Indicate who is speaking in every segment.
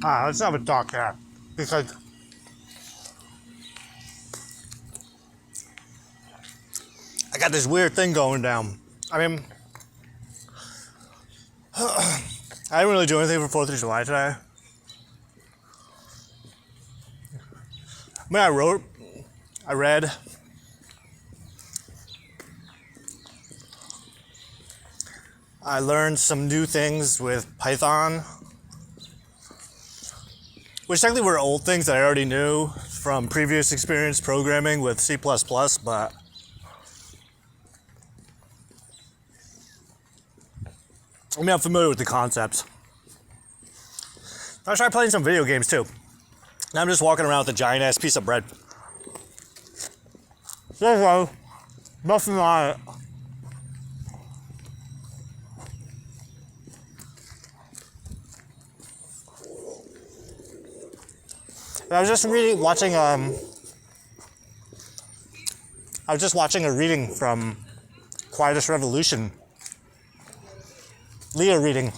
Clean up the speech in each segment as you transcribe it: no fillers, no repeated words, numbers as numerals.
Speaker 1: Let's have a talk here. Because I got this weird thing going down. I mean, I didn't really do anything for 4th of July today. I mean, I read, I learned some new things with Python, which technically were old things that I already knew from previous experience programming with C++, but I mean, I'm familiar with the concepts. I tried playing some video games too. Now I'm just walking around with a giant ass piece of bread. So, nothing on it. I was just watching a reading from Quietest Revolution. Leah reading.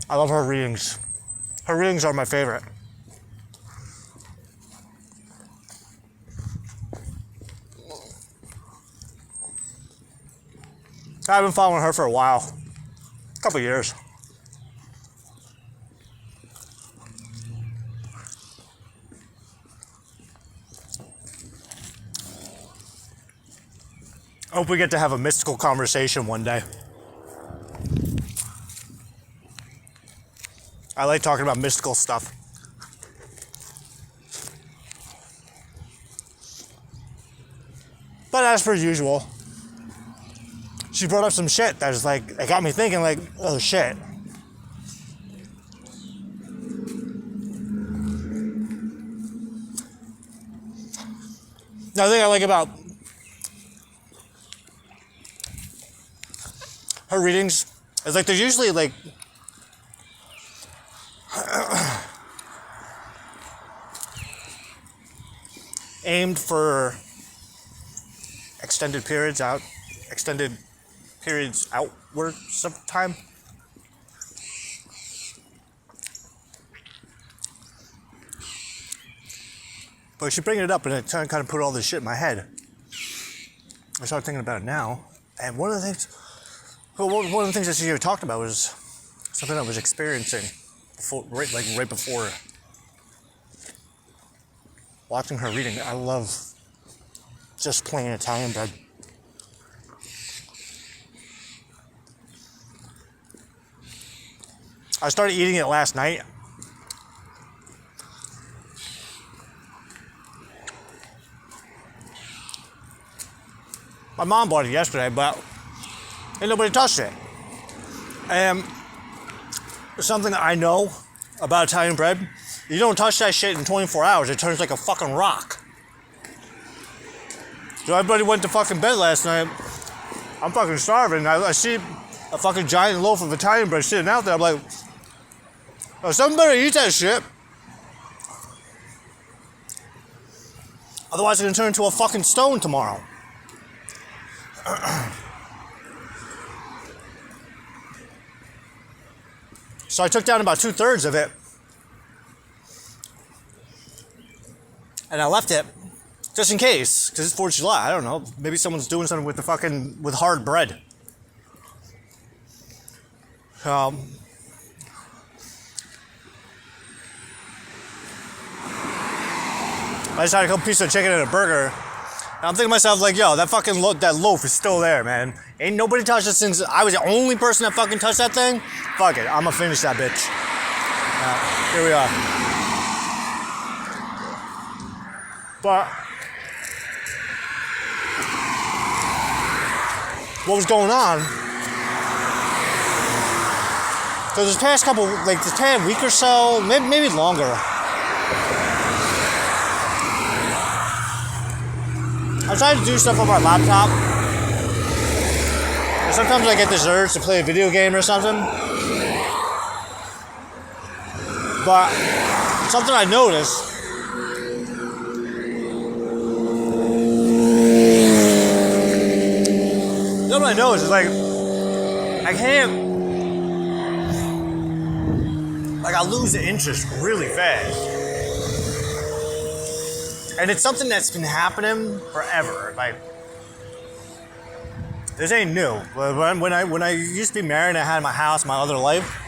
Speaker 1: I love her readings. Her readings are my favorite. I've been following her for a while. A couple years. I hope we get to have a mystical conversation one day. I like talking about mystical stuff. But as per usual, she brought up some shit that was like, it got me thinking like, oh shit. Now, the thing I like about her readings is like, they're usually like, aimed for extended periods outwards of time. But she bringing it up and it kind of put all this shit in my head. I started thinking about it now, and one of the things that she talked about was something I was experiencing right before watching her reading. I love just plain Italian bread. I started eating it last night. My mom bought it yesterday, but ain't nobody touched it. And something that I know about Italian bread, you don't touch that shit in 24 hours, it turns like a fucking rock. So everybody went to fucking bed last night. I'm fucking starving. I see a fucking giant loaf of Italian bread sitting out there. I'm like, oh, someone better eat that shit. Otherwise, it's gonna turn into a fucking stone tomorrow. So I took down about 2/3 of it. And I left it just in case, because it's 4th of July. I don't know. Maybe someone's doing something with hard bread. I just had a couple pieces of chicken and a burger. And I'm thinking to myself, like, yo, that fucking that loaf is still there, man. Ain't nobody touched it since I was the only person that fucking touched that thing. Fuck it, I'm gonna finish that bitch. Here we are. But what was going on? So this past couple, like this past week or so, maybe longer, I tried to do stuff on my laptop. And sometimes I get this urge to play a video game or something. But something I noticed, is like, I can't. Like, I lose the interest really fast. And it's something that's been happening forever. Like, this ain't new. When I used to be married and I had my house, my other life,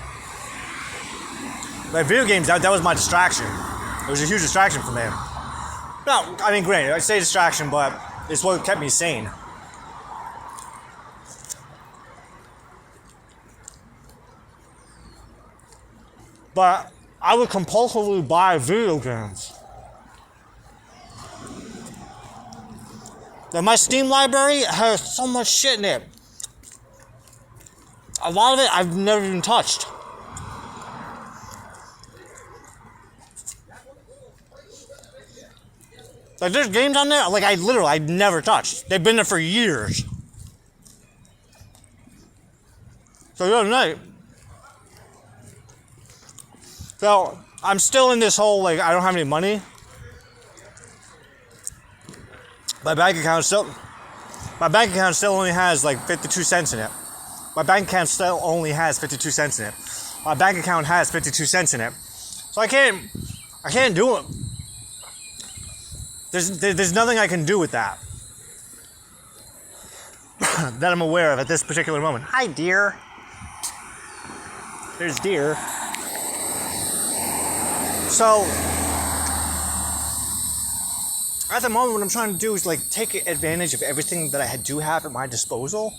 Speaker 1: like video games, that was my distraction. It was a huge distraction for me. No, I mean, granted, I say distraction, but it's what kept me sane. But I would compulsively buy video games. Now, my Steam library has so much shit in it. A lot of it I've never even touched. Like, there's games on there, like, I've never touched. They've been there for years. So the other night, so I'm still in this whole, like, I don't have any money. My bank account still only has like 52 cents in it. My bank account still only has 52 cents in it. My bank account has 52 cents in it. So I can't do it. There's nothing I can do with that. That I'm aware of at this particular moment. Hi, dear. There's deer. So at the moment, what I'm trying to do is like take advantage of everything that I do have at my disposal.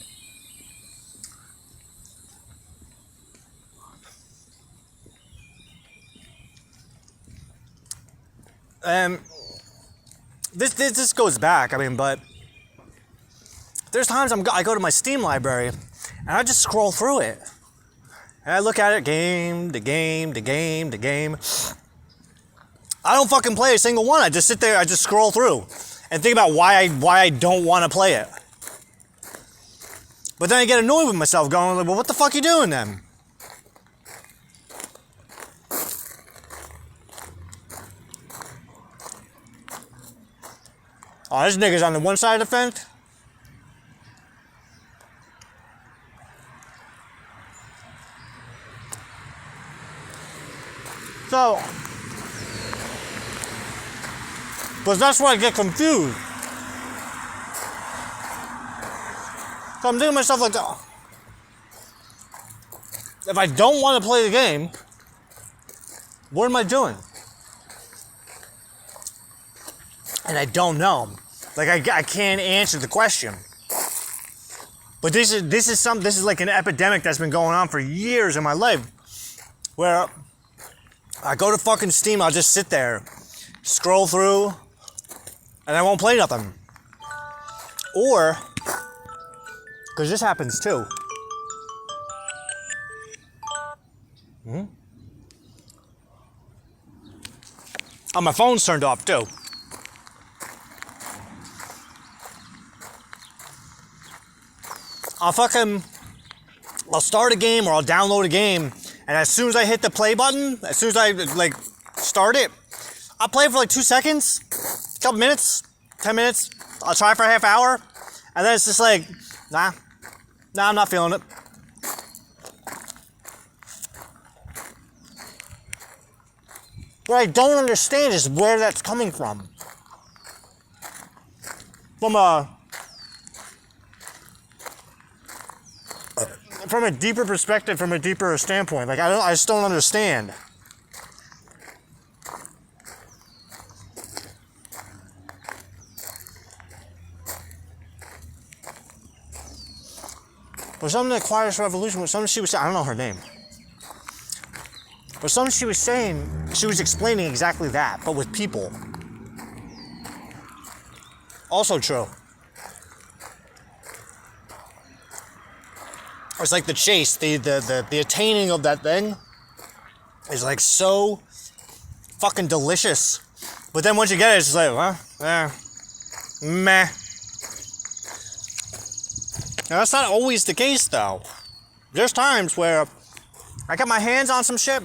Speaker 1: This goes back. I mean, but there's times I go to my Steam library and I just scroll through it. And I look at it game to game to game to game. I don't fucking play a single one. I just sit there, I just scroll through and think about why I don't want to play it. But then I get annoyed with myself going, well, what the fuck you doing then? Oh, this nigga's on the one side of the fence. So, but that's why I get confused. So I'm thinking to myself like, oh, if I don't want to play the game, what am I doing? And I don't know. Like I can't answer the question. But this is like an epidemic that's been going on for years in my life, where I go to fucking Steam, I'll just sit there, scroll through, and I won't play nothing. Or, because this happens too. Oh, my phone's turned off too. I'll start a game or I'll download a game, and as soon as I hit the play button, as soon as I like start it, I'll play for like 2 seconds, a couple minutes, 10 minutes. I'll try for a half hour, and then it's just like, nah, I'm not feeling it. What I don't understand is where that's coming from. From a deeper perspective, from a deeper standpoint, like I just don't understand. But something that Quietest Revolution was something she was saying, I don't know her name. But something she was saying, she was explaining exactly that, but with people. Also true. It's like the chase, the attaining of that thing is like so fucking delicious. But then once you get it, it's just like, meh. Now that's not always the case though. There's times where I got my hands on some shit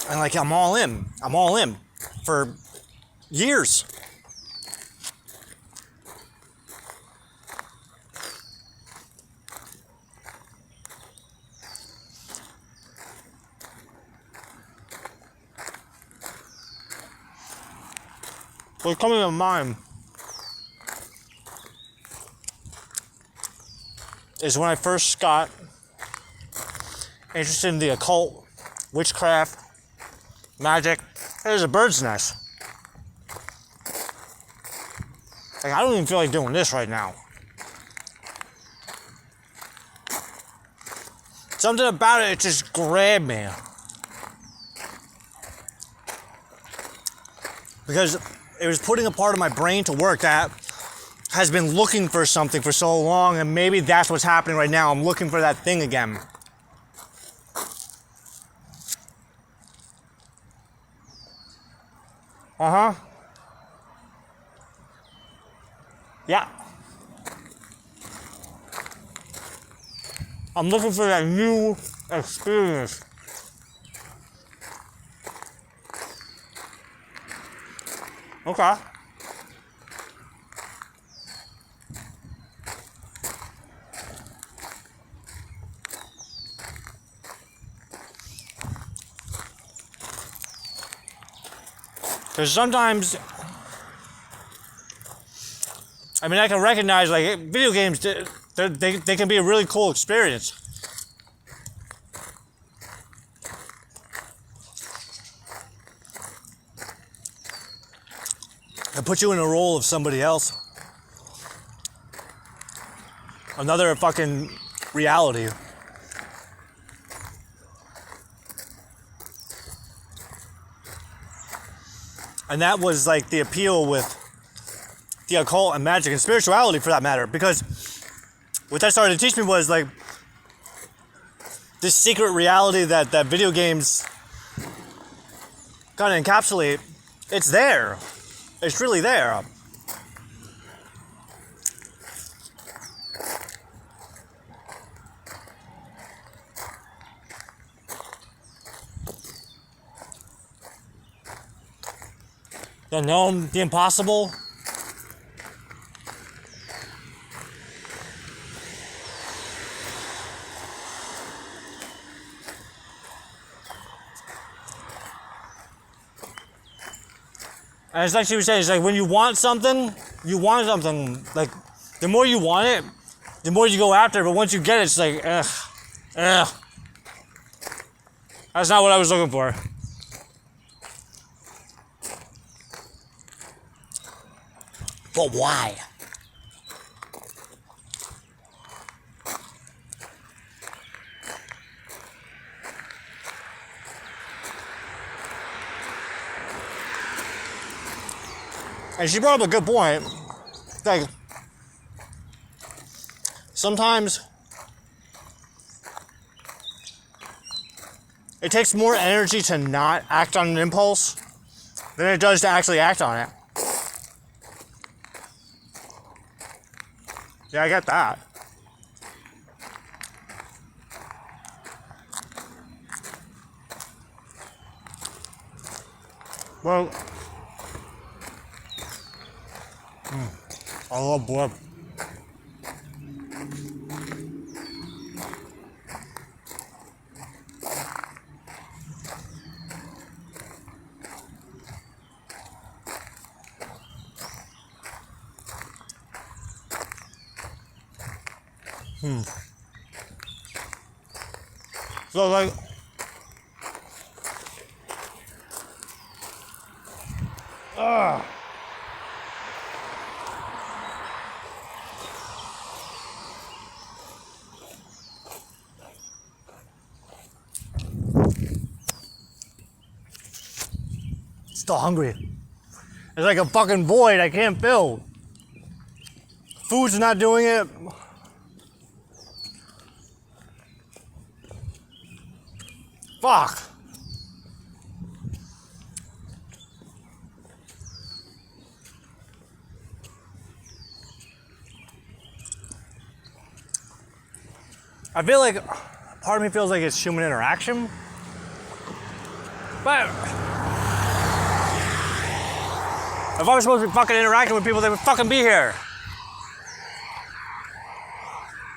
Speaker 1: and like I'm all in for years. what's coming to mind is when I first got interested in the occult, witchcraft, magic. There's a bird's nest. Like, I don't even feel like doing this right now. Something about it just grabbed me. Because it was putting a part of my brain to work that has been looking for something for so long, and maybe that's what's happening right now. I'm looking for that thing again. Uh-huh. Yeah. I'm looking for that new experience. Okay. Because sometimes, I mean, I can recognize, like, video games, they can be a really cool experience. They put you in a role of somebody else. Another fucking reality. And that was like the appeal with the occult and magic and spirituality, for that matter, because what that started to teach me was like this secret reality that video games kind of encapsulate. It's there. It's really there. The known, the impossible. And it's like she was saying, it's like when you want something, like the more you want it, the more you go after it, but once you get it, it's like, ugh. That's not what I was looking for. But why? And she brought up a good point. Like, sometimes it takes more energy to not act on an impulse than it does to actually act on it. Yeah, I get that. Well, I love blood. So like, still hungry. It's like a fucking void I can't fill. Food's not doing it. Fuck. I feel like part of me feels like it's human interaction. But if I was supposed to be fucking interacting with people, they would fucking be here.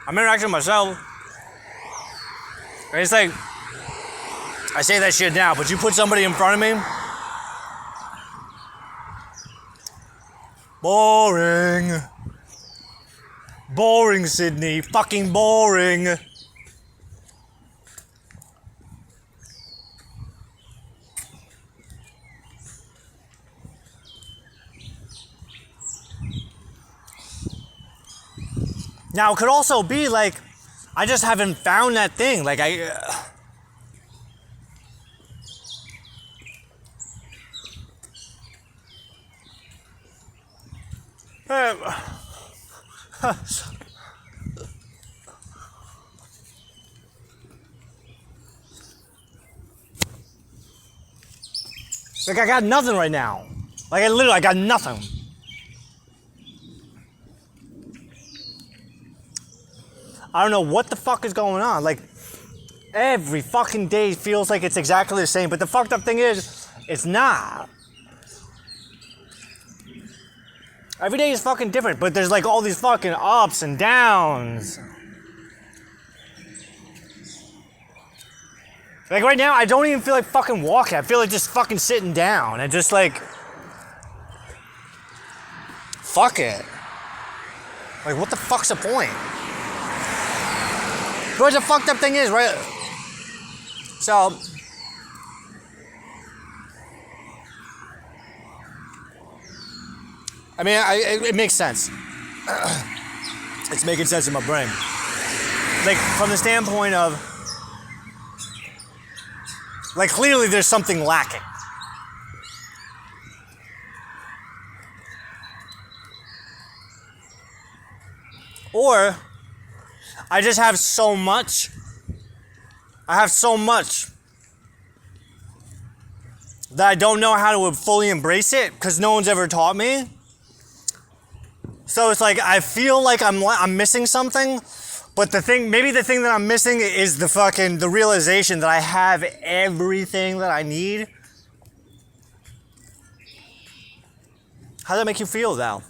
Speaker 1: I'm interacting with myself. And it's like, I say that shit now, but you put somebody in front of me, Boring. Boring, Sydney. Fucking boring. Now, it could also be like, I just haven't found that thing. Like, like, I got nothing right now. Like, I got nothing. I don't know what the fuck is going on. Like, every fucking day feels like it's exactly the same. But the fucked up thing is, it's not. Every day is fucking different, but there's like all these fucking ups and downs. Like right now, I don't even feel like fucking walking. I feel like just fucking sitting down and just like, fuck it. Like, what the fuck's the point? But the fucked up thing is, right? So, I mean, it makes sense. It's making sense in my brain. Like, from the standpoint of, like, clearly there's something lacking. Or, I just have so much. I have so much that I don't know how to fully embrace it because no one's ever taught me. So it's like I feel like I'm missing something, but maybe the thing that I'm missing is the realization that I have everything that I need. How does that make you feel, Val?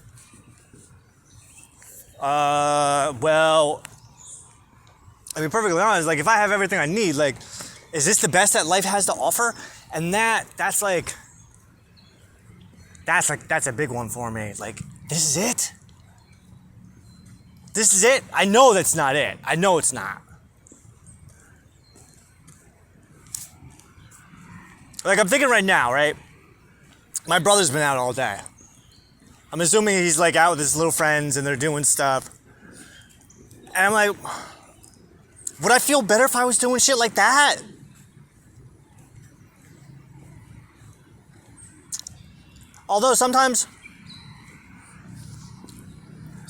Speaker 1: Well, I mean, perfectly honest, like, if I have everything I need, like, is this the best that life has to offer? And that's a big one for me. Like, this is it? This is it? I know that's not it. I know it's not. Like, I'm thinking right now, right? My brother's been out all day. I'm assuming he's, like, out with his little friends and they're doing stuff. And I'm like, would I feel better if I was doing shit like that? Although sometimes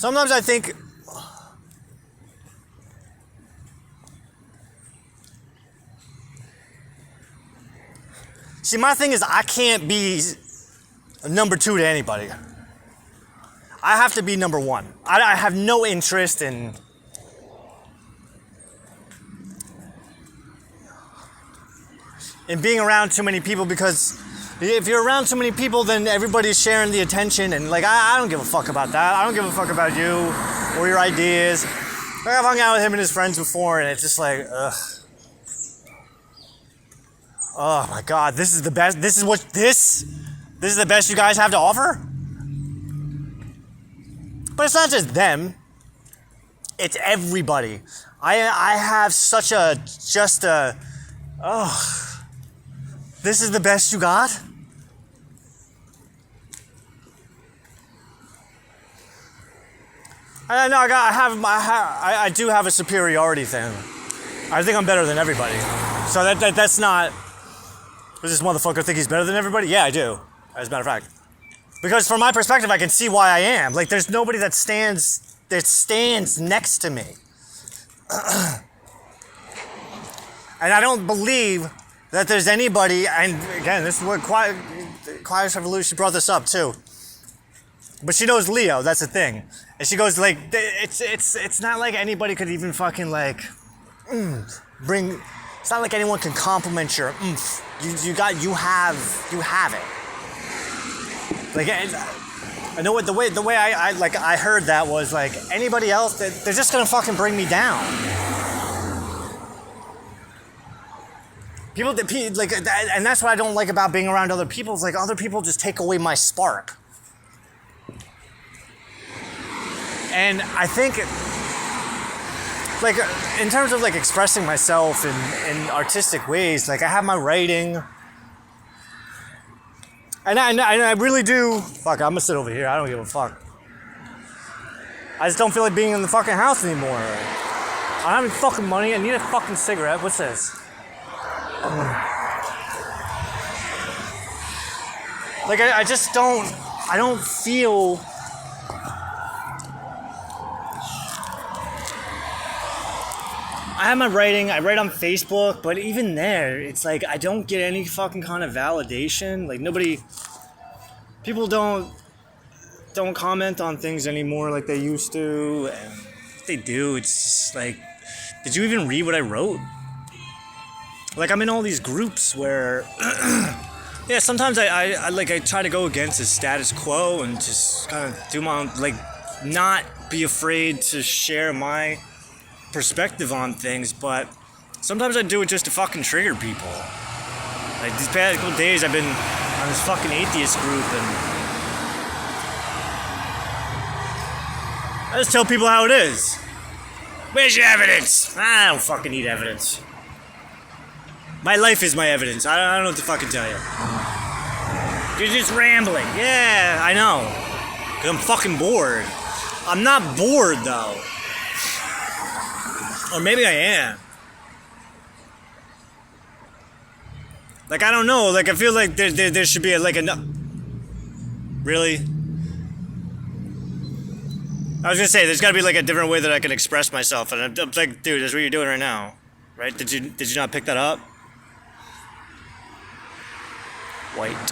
Speaker 1: I think, see, my thing is I can't be number two to anybody. I have to be number one. I have no interest in being around too many people, because if you're around too many people, then everybody's sharing the attention, and like I don't give a fuck about that. I don't give a fuck about you or your ideas. Like, I've hung out with him and his friends before, and it's just like, ugh. Oh my god, this is the best. This is the best you guys have to offer? But it's not just them. It's everybody. I have such this is the best you got? I know I do have a superiority thing. I think I'm better than everybody. So that's not, does this motherfucker think he's better than everybody? Yeah, I do, as a matter of fact. Because from my perspective, I can see why I am. Like, there's nobody that stands next to me. And I don't believe that there's anybody, and again, this is what Quiet Revolution brought this up too. But she knows Leo, that's the thing. And she goes like, it's not like anybody could even fucking like bring. It's not like anyone can compliment your oomph. You have it. Like, I know what the way I heard that was like, anybody else, they're just gonna fucking bring me down. People that like, and that's what I don't like about being around other people. It's like other people just take away my spark. And I think, like, in terms of like expressing myself in artistic ways, like I have my writing, and I really do. Fuck, I'm gonna sit over here. I don't give a fuck. I just don't feel like being in the fucking house anymore. I don't have any fucking money. I need a fucking cigarette. What's this? Like I just don't. I don't feel. I have my writing, I write on Facebook, but even there, it's like I don't get any fucking kind of validation. Like people don't comment on things anymore like they used to. And if they do, it's just like, did you even read what I wrote? Like I'm in all these groups where, yeah, sometimes I try to go against the status quo and just kind of do my own, like not be afraid to share my perspective on things, but sometimes I do it just to fucking trigger people. Like these past couple days I've been on this fucking atheist group and I just tell people how it is. Where's your evidence? I don't fucking need evidence. My life is my evidence. I don't know what to fucking tell you. You're just rambling. Yeah, I know. 'Cause I'm fucking bored. I'm not bored though. Or maybe I am. Like, I don't know. Like, I feel like there should be Really? I was gonna say, there's gotta be like a different way that I can express myself. And I'm like, dude, that's what you're doing right now. Right? Did you not pick that up? White.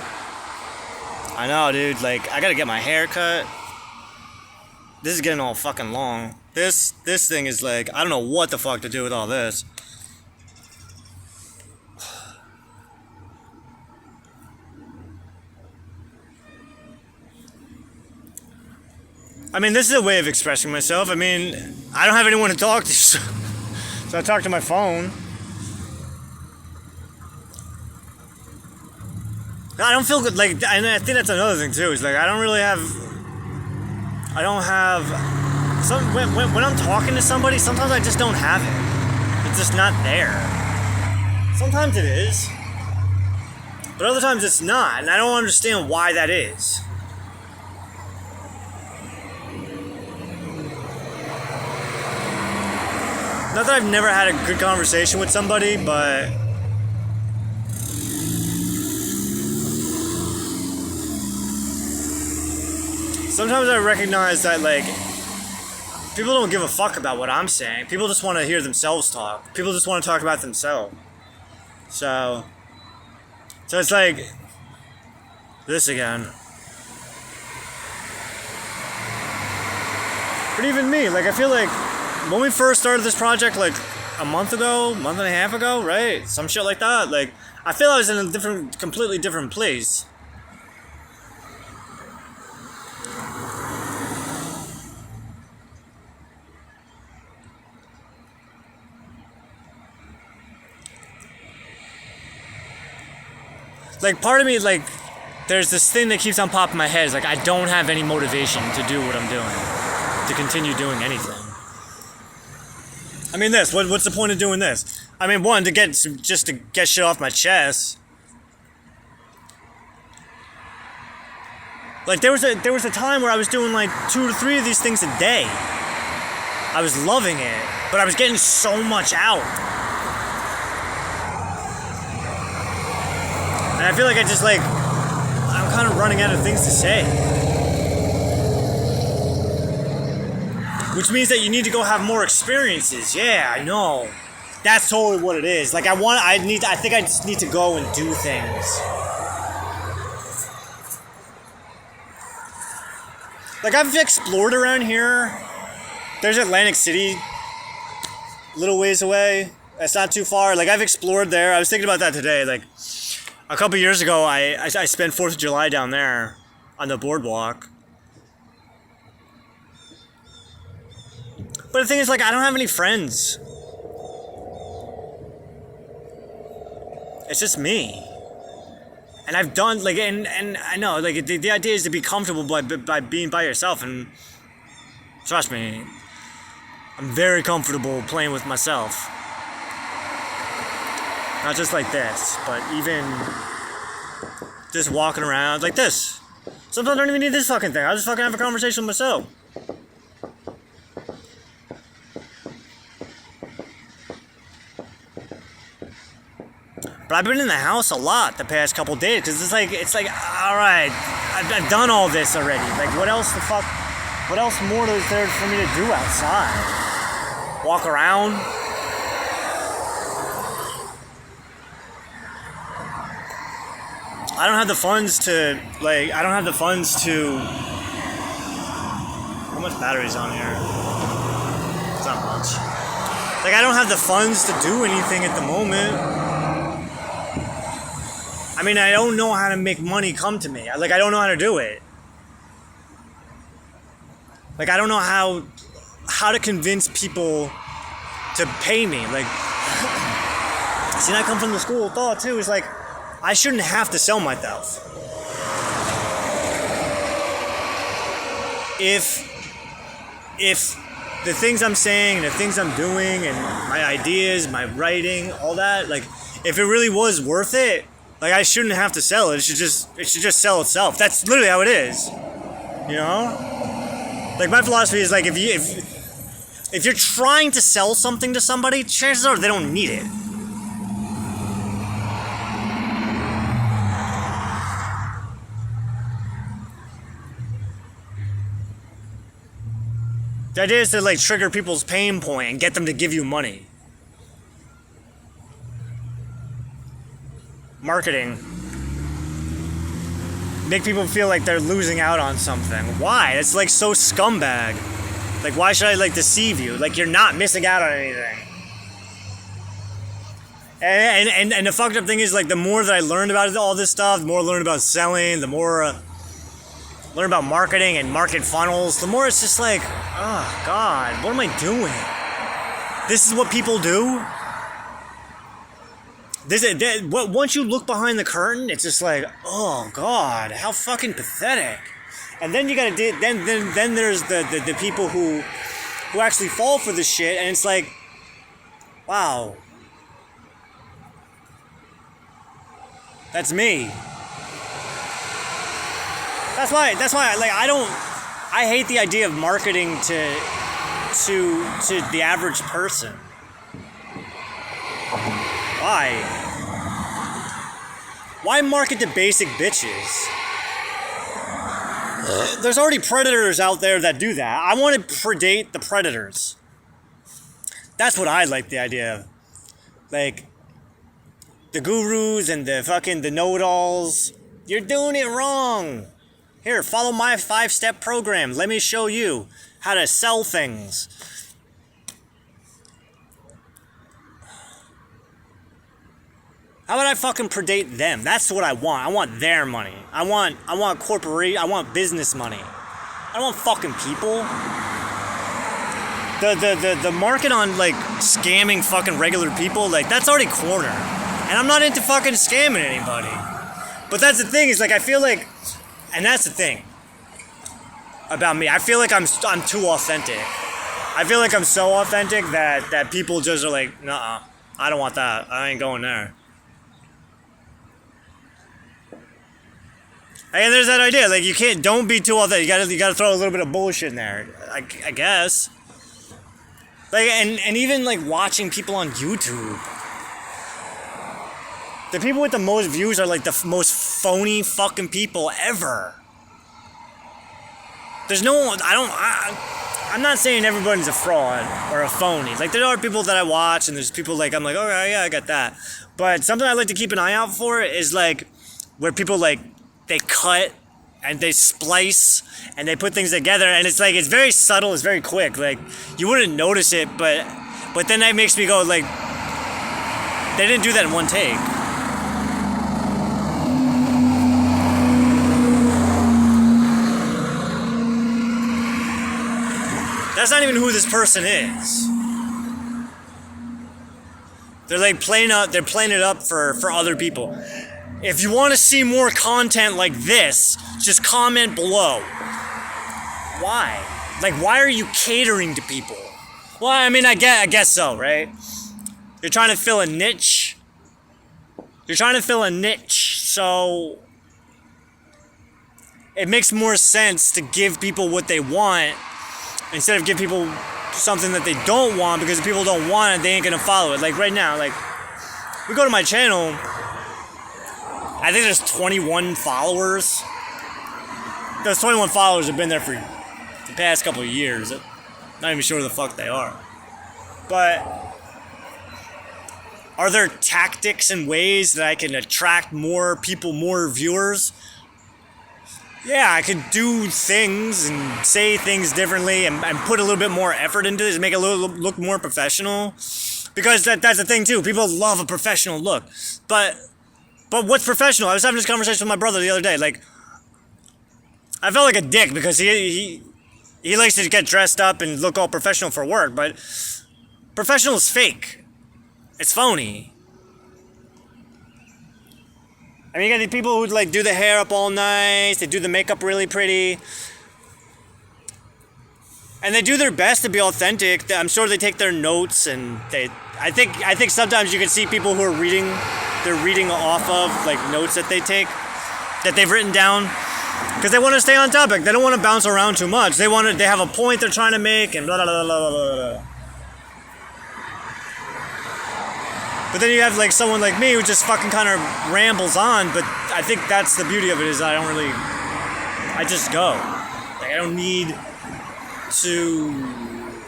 Speaker 1: I know, dude. Like, I gotta get my hair cut. This is getting all fucking long. This thing is like, I don't know what the fuck to do with all this. I mean, this is a way of expressing myself. I mean, I don't have anyone to talk to, so I talk to my phone. I don't feel good, like, and I think that's another thing too, is like, I don't have, when I'm talking to somebody, sometimes I just don't have it. It's just not there. Sometimes it is, but other times it's not, and I don't understand why that is. Not that I've never had a good conversation with somebody, but sometimes I recognize that, like, people don't give a fuck about what I'm saying. People just want to hear themselves talk. People just want to talk about themselves. So it's like this again. But even me, like, I feel like when we first started this project, like a month and a half ago, right? Some shit like that. Like, I feel I was in a completely different place. Like, part of me, like, there's this thing that keeps on popping in my head. It's like, I don't have any motivation to do what I'm doing, to continue doing anything. I mean, what's the point of doing this? I mean, one, to get shit off my chest. Like, there was a time where I was doing like 2 to 3 of these things a day. I was loving it, but I was getting so much out. And I feel like I'm kind of running out of things to say. Which means that you need to go have more experiences. Yeah, I know. That's totally what it is. Like, I think I just need to go and do things. Like, I've explored around here. There's Atlantic City, little ways away. It's not too far. Like, I've explored there. I was thinking about that today. Like, a couple years ago, I spent 4th of July down there on the boardwalk. But the thing is, like, I don't have any friends. It's just me. And I've done, like, and I know, like, the idea is to be comfortable by being by yourself. And
Speaker 2: Trust me, I'm very comfortable playing with myself. Not just like this, but even just walking around like this. Sometimes I don't even need this fucking thing. I just fucking have a conversation with myself. But I've been in the house a lot the past couple days because it's like, all right, I've done all this already. Like, what else more is there for me to do outside? Walk around? I don't have the funds to, how much battery's on here? It's not much. Like, I don't have the funds to do anything at the moment. I mean, I don't know how to make money come to me. I don't know how to do it. Like, I don't know how to convince people to pay me. Like, see, I come from the school of thought, too. It's like, I shouldn't have to sell myself. If the things I'm saying and the things I'm doing and my ideas, my writing, all that, like, if it really was worth it, like, I shouldn't have to sell it. It should just sell itself. That's literally how it is. You know? Like, my philosophy is like, if you're trying to sell something to somebody, chances are they don't need it. The idea is to, like, trigger people's pain point and get them to give you money. Marketing. Make people feel like they're losing out on something. Why? It's like so scumbag. Like, why should I, like, deceive you? Like, you're not missing out on anything. And the fucked up thing is, like, the more that I learned about all this stuff, the more I learned about selling, the more learn about marketing and market funnels, the more it's just like, oh God, what am I doing? This is what people do? Once you look behind the curtain, it's just like, oh God, how fucking pathetic. And then you gotta then there's the people who actually fall for this shit, and it's like, wow, that's me. That's why like I hate the idea of marketing to the average person. Why market to basic bitches? There's already predators out there that do that. I want to predate the predators. That's what I like the idea of. Like, the gurus and the know-it-alls. You're doing it wrong. Here, follow my 5-step program. Let me show you how to sell things. How about I fucking predate them? That's what I want. I want their money. I want business money. I don't want fucking people. The market on, like, scamming fucking regular people, like, that's already cornered. And I'm not into fucking scamming anybody. But that's the thing, is, like, I feel like, and that's the thing about me, I feel like I'm too authentic. I feel like I'm so authentic that people just are like, nuh-uh, I don't want that. I ain't going there. And there's that idea, like, don't be too authentic. You gotta throw a little bit of bullshit in there, I guess. Like, and even, like, watching people on YouTube. The people with the most views are, like, the most phony fucking people ever. There's no one, I'm not saying everybody's a fraud or a phony. Like, there are people that I watch, and there's people, like, I'm like, okay, yeah, I got that. But something I like to keep an eye out for is, like, where people, like, they cut and they splice and they put things together, and it's like, it's very subtle, it's very quick. Like, you wouldn't notice it, but then that makes me go, like, they didn't do that in one take. That's not even who this person is. They're like playing it up for other people. If you want to see more content like this, just comment below. Why? Like, why are you catering to people? Well, I mean, I guess so, right? You're trying to fill a niche. So it makes more sense to give people what they want instead of give people something that they don't want, because if people don't want it, they ain't gonna follow it. Like right now, like, we go to my channel, I think there's 21 followers. Those 21 followers have been there for the past couple of years. Not even sure who the fuck they are. But are there tactics and ways that I can attract more people, more viewers? Yeah, I could do things and say things differently and put a little bit more effort into this, make it look more professional. Because that's the thing too. People love a professional look. But what's professional? I was having this conversation with my brother the other day. Like, I felt like a dick because he likes to get dressed up and look all professional for work, but professional is fake. It's phony. I mean, you got these people who like do the hair up all nice, they do the makeup really pretty, and they do their best to be authentic. I'm sure they take their notes, and I think sometimes you can see people who are they're reading off of like notes that they take, that they've written down, because they want to stay on topic. They don't want to bounce around too much. They have a point they're trying to make, and blah blah blah blah blah blah. But then you have like someone like me who just fucking kind of rambles on. But I think that's the beauty of it, is I just go. Like, I don't need to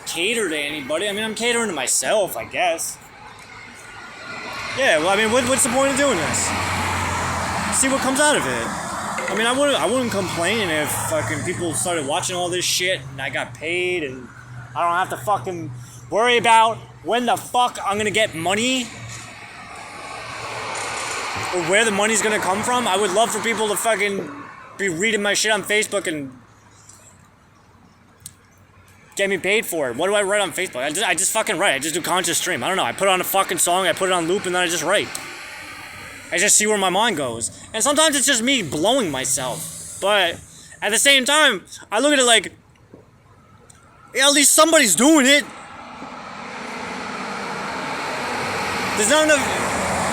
Speaker 2: cater to anybody. I mean, I'm catering to myself, I guess. Yeah, well, I mean, what's the point of doing this? See what comes out of it. I mean, I wouldn't complain if fucking people started watching all this shit and I got paid and I don't have to fucking worry about when the fuck I'm gonna get money or where the money's gonna come from. I would love for people to fucking be reading my shit on Facebook and get me paid for it. What do I write on Facebook? I just fucking write. I just do conscious stream. I don't know. I put on a fucking song, I put it on loop, and then I just write. I just see where my mind goes. And sometimes it's just me blowing myself. But at the same time, I look at it like, yeah, at least somebody's doing it. There's not enough,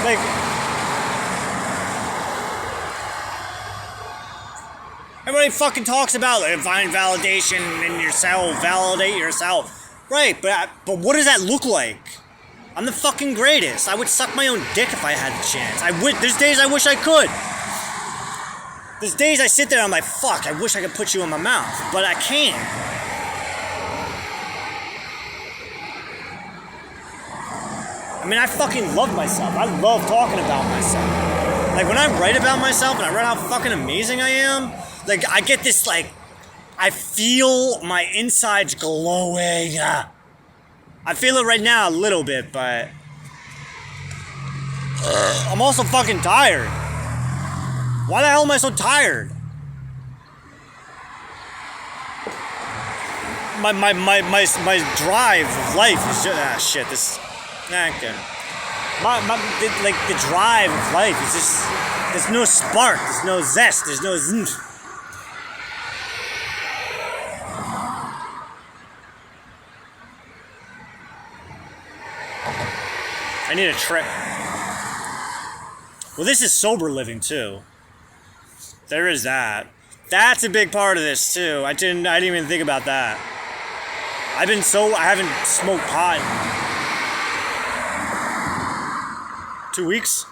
Speaker 2: like, everybody fucking talks about like, find validation in yourself, validate yourself. Right, but what does that look like? I'm the fucking greatest. I would suck my own dick if I had the chance. There's days I wish I could. There's days I sit there, I'm like, fuck, I wish I could put you in my mouth, but I can't. I mean, I fucking love myself. I love talking about myself. Like, when I write about myself and I write how fucking amazing I am, like, I get this, like, I feel my insides glowing. I feel it right now a little bit, but I'm also fucking tired. Why the hell am I so tired? My drive of life is just shit. This okay. Like the drive of life is just, there's no spark, there's no zest, there's no zoof. I need a trip. Well, this is sober living too. There is that. That's a big part of this too. I didn't even think about that. I haven't smoked pot in 2 weeks.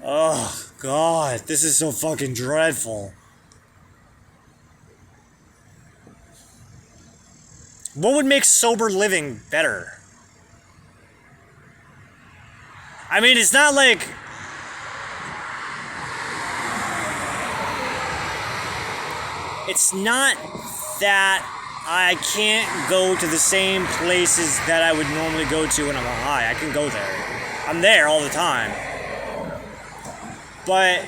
Speaker 2: Oh God, this is so fucking dreadful. What would make sober living better? I mean, it's not like it's not that I can't go to the same places that I would normally go to when I'm on high. I can go there. I'm there all the time. But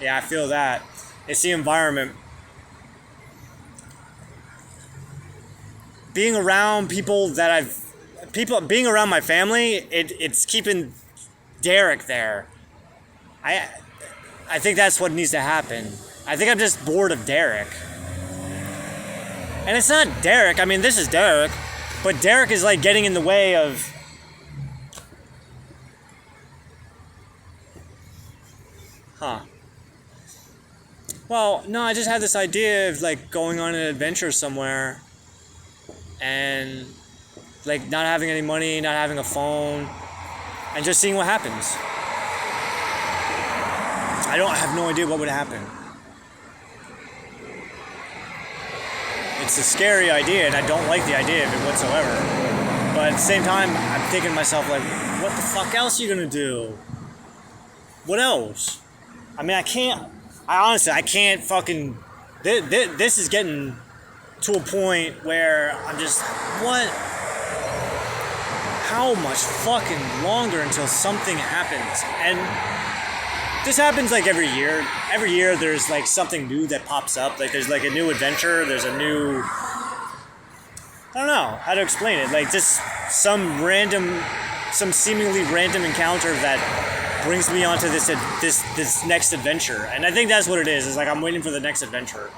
Speaker 2: Yeah, I feel that. It's the environment. being around being around my family, it's keeping Derek there. I think that's what needs to happen. I think I'm just bored of Derek. And it's not Derek. I mean, this is Derek. But Derek is like getting in the way of... Huh. Well, no, I just had this idea of like going on an adventure somewhere. And like not having any money, not having a phone. And just seeing what happens. I have no idea what would happen. It's a scary idea, and I don't like the idea of it whatsoever. But at the same time, I'm thinking to myself, like, what the fuck else are you gonna do? What else? I mean, I can't fucking... This is getting to a point where I'm just, what? How much fucking longer until something happens? And this happens like every year. Every year there's like something new that pops up. Like there's like a new adventure. There's a new... I don't know how to explain it. Like just some seemingly random encounter that brings me onto this next adventure. And I think that's what it is. It's like I'm waiting for the next adventure.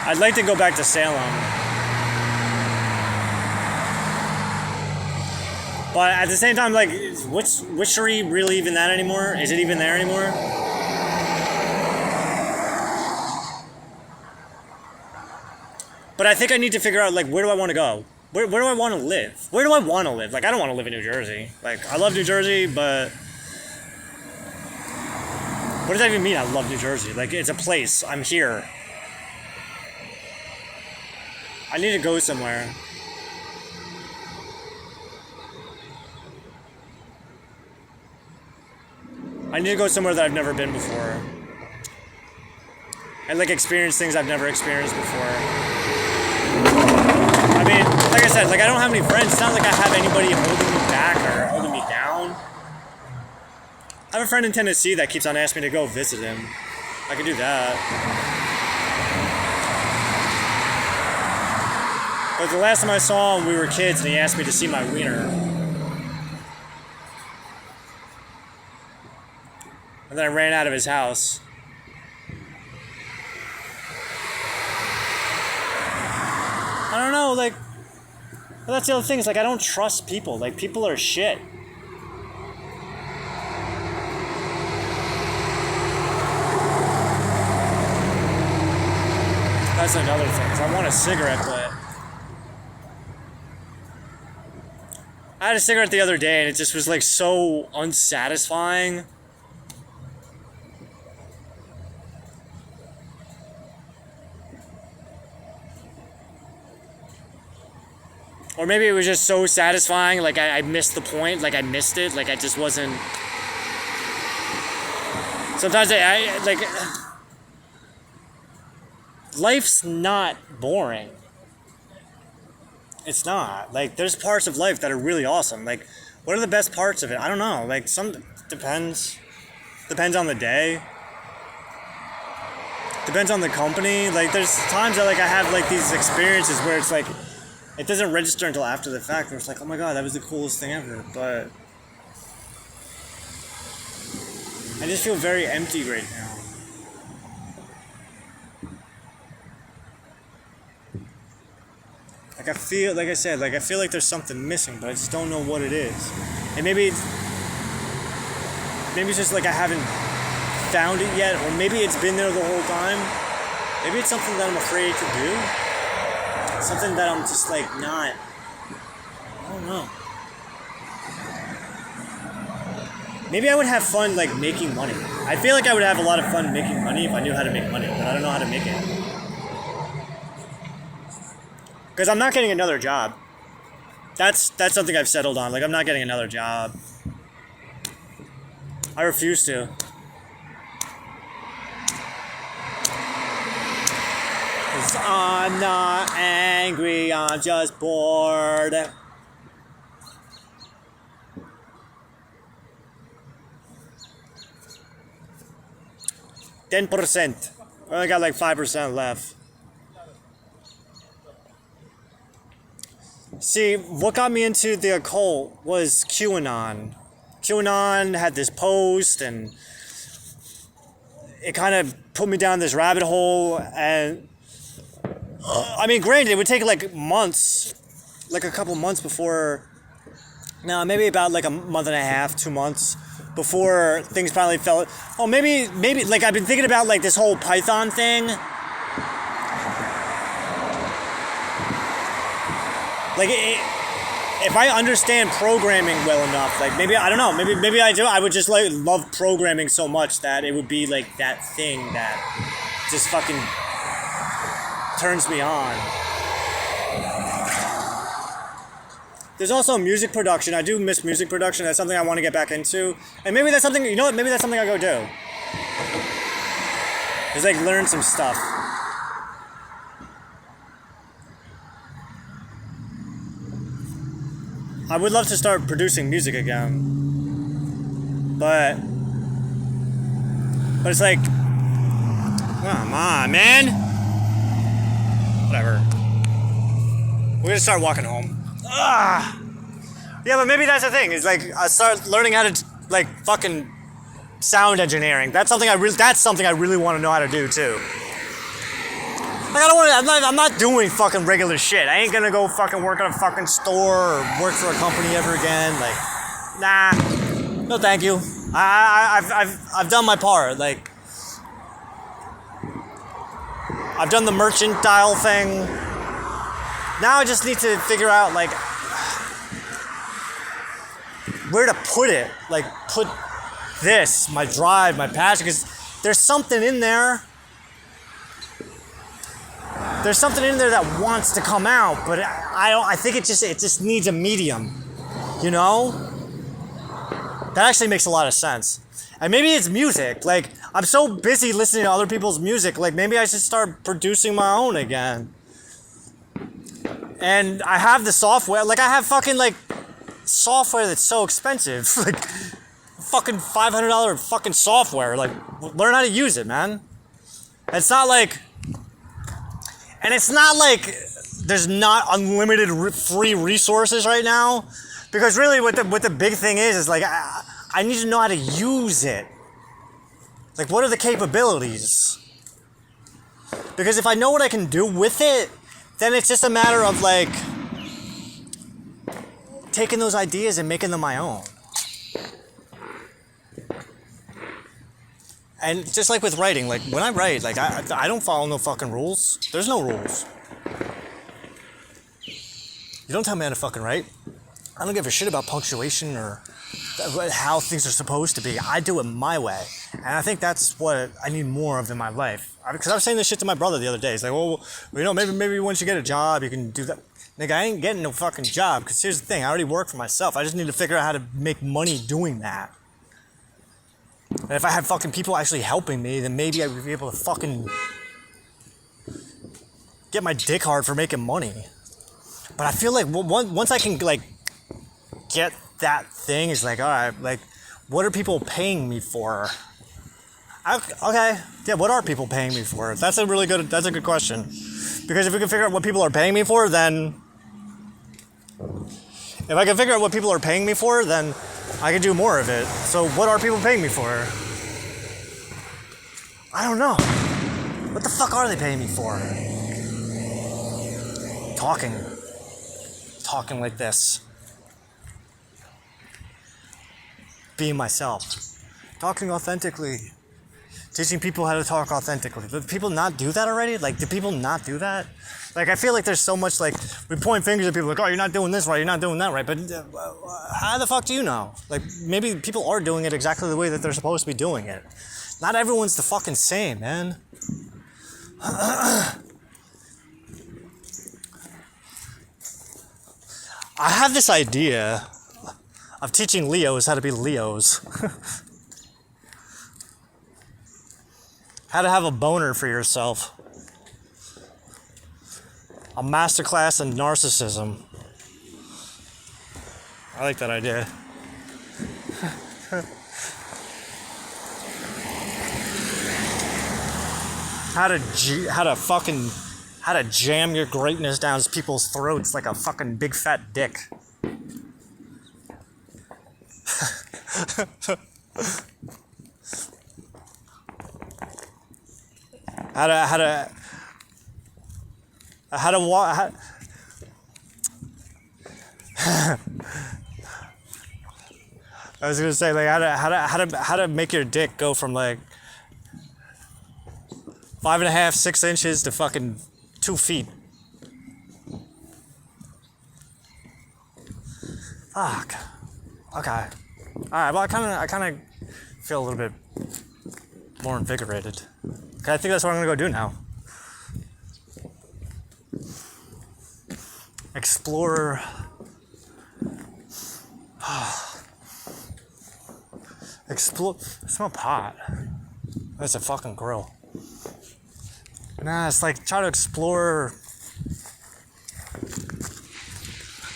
Speaker 2: I'd like to go back to Salem. But at the same time, like, Witchery really even that anymore? Is it even there anymore? But I think I need to figure out, like, where do I want to go? Where do I want to live? Where do I want to live? Like, I don't want to live in New Jersey. Like, I love New Jersey, but... What does that even mean, I love New Jersey? Like, it's a place. I'm here. I need to go somewhere. I need to go somewhere that I've never been before. And like experience things I've never experienced before. I mean, like I said, like I don't have any friends. It's not like I have anybody holding me back or holding me down. I have a friend in Tennessee that keeps on asking me to go visit him. I could do that. But the last time I saw him, we were kids and he asked me to see my wiener. And then I ran out of his house. I don't know, like... Well, that's the other thing, is like, I don't trust people. Like, people are shit. That's another thing, is I want a cigarette, but... I had a cigarette the other day, and it just was, like, so unsatisfying. Or maybe it was just so satisfying, like I missed the point, like I missed it, like I just wasn't... Sometimes I like... Life's not boring. It's not. Like, there's parts of life that are really awesome. Like, what are the best parts of it? I don't know. Like, depends. Depends on the day. Depends on the company. Like, there's times that, like, I have, like, these experiences where it's, like... It doesn't register until after the fact, where it's like, oh my god, that was the coolest thing ever, but... I just feel very empty right now. Like I feel, like I said, like I feel like there's something missing, but I just don't know what it is. And maybe it's just like I haven't found it yet, or maybe it's been there the whole time. Maybe it's something that I'm afraid to do. Something that I'm just like not... I don't know. Maybe I would have fun like making money. I feel like I would have a lot of fun making money if I knew how to make money, but I don't know how to make it. Because I'm not getting another job. That's something I've settled on. Like, I'm not getting another job. I refuse to. I'm not angry, I'm just bored. 10%. I only got like 5% left. See, what got me into the occult was QAnon. QAnon had this post, and it kind of put me down this rabbit hole. And I mean, granted, it would take like months, like a couple months before. No, maybe about like a month and a half, 2 months before things finally fell. Oh, maybe like I've been thinking about like this whole Python thing. Like, if I understand programming well enough, like maybe, I don't know, maybe I do. I would just like love programming so much that it would be like that thing that just fucking turns me on. There's also music production. I do miss music production. That's something I want to get back into. And maybe that's something, you know what, maybe that's something I go do. Just like learn some stuff. I would love to start producing music again, but it's like, come on, man. Whatever. We're gonna start walking home. Ah. Yeah, but maybe that's the thing. Is like I start learning how to like fucking sound engineering. That's something I really want to know how to do too. Like I don't want to. I'm not doing fucking regular shit. I ain't gonna go fucking work at a fucking store or work for a company ever again. Like, nah, no, thank you. I've done my part. Like, I've done the mercantile thing. Now I just need to figure out like where to put it. Like, put this, my drive, my passion, because there's something in there. There's something in there that wants to come out, but I think it just needs a medium, you know? That actually makes a lot of sense. And maybe it's music. Like, I'm so busy listening to other people's music, like maybe I should start producing my own again. And I have the software, like I have fucking like software that's so expensive, like fucking $500 fucking software. Like, learn how to use it, man. It's not like there's not unlimited free resources right now, because really what the big thing is like I need to know how to use it. Like, what are the capabilities? Because if I know what I can do with it, then it's just a matter of like taking those ideas and making them my own. And just like with writing, like when I write, like I don't follow no fucking rules. There's no rules. You don't tell me how to fucking write. I don't give a shit about punctuation or how things are supposed to be. I do it my way. And I think that's what I need more of in my life. Because I was saying this shit to my brother the other day. He's like, well, you know, maybe once you get a job, you can do that. Nigga, I ain't getting no fucking job. Because here's the thing, I already work for myself. I just need to figure out how to make money doing that. And if I had fucking people actually helping me, then maybe I would be able to fucking get my dick hard for making money. But I feel like once I can like get that thing, it's like, all right, like, what are people paying me for? Okay, yeah, what are people paying me for? That's a good question. Because if we can figure out what people are paying me for, then if I can figure out what people are paying me for, then I can do more of it. So what are people paying me for? I don't know. What the fuck are they paying me for? Talking like this. Being myself. Talking authentically. Teaching people how to talk authentically. Do people not do that already? Like, do people not do that? Like, I feel like there's so much, like, we point fingers at people like, oh, you're not doing this right, you're not doing that right. But how the fuck do you know? Like, maybe people are doing it exactly the way that they're supposed to be doing it. Not everyone's the fucking same, man. I have this idea of teaching Leos how to be Leos. How to have a boner for yourself. A masterclass in narcissism. I like that idea. how to jam your greatness down people's throats like a fucking big fat dick. How to walk. I was gonna say like how to make your dick go from like 5.5, 6 inches to fucking 2 feet. Fuck. Okay. All right. Well, I kind of feel a little bit more invigorated. Okay, I think that's what I'm gonna go do now. Explore. Explore. Smell pot. That's a fucking grill. Nah, it's like try to explore.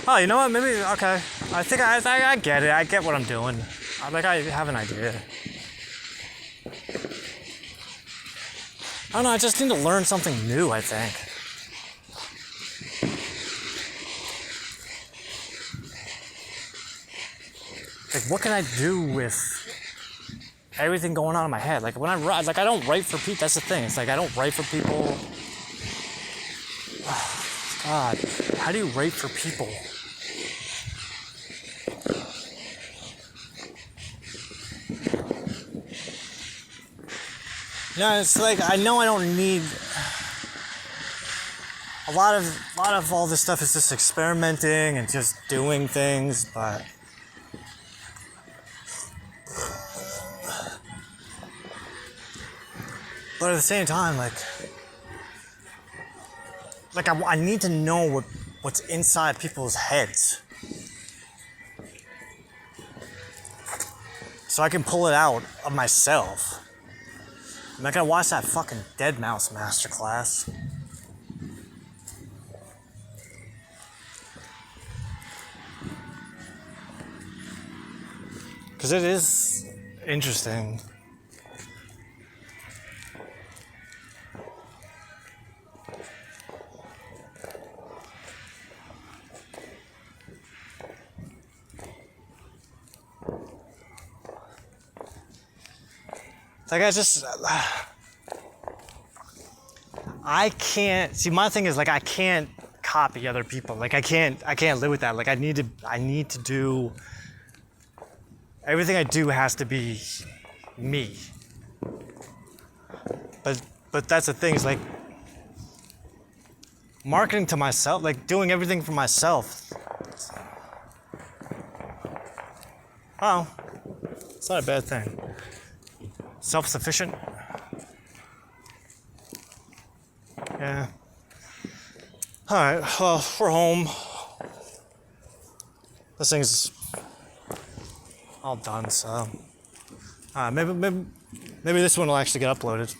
Speaker 2: Oh, you know what? Maybe okay. I think I get it. I get what I'm doing. I have an idea. I don't know. I just need to learn something new. I think. Like, what can I do with everything going on in my head? Like when I write, like I don't write for people. That's the thing. It's like I don't write for people. Oh, God, how do you write for people? Yeah, it's like I know I don't need a lot of all this stuff is just experimenting and just doing things, but at the same time, like I need to know what's inside people's heads, so I can pull it out of myself. I'm not gonna watch that fucking Dead Mouse masterclass. Because it is interesting. Like I can't see. My thing is like I can't copy other people. Like I can't live with that. Like I need to do everything I do has to be me. But that's the thing is like marketing to myself, like doing everything for myself. Oh, it's not a bad thing. Self-sufficient. Yeah. Alright, well, we're home. This thing's all done, so maybe this one will actually get uploaded.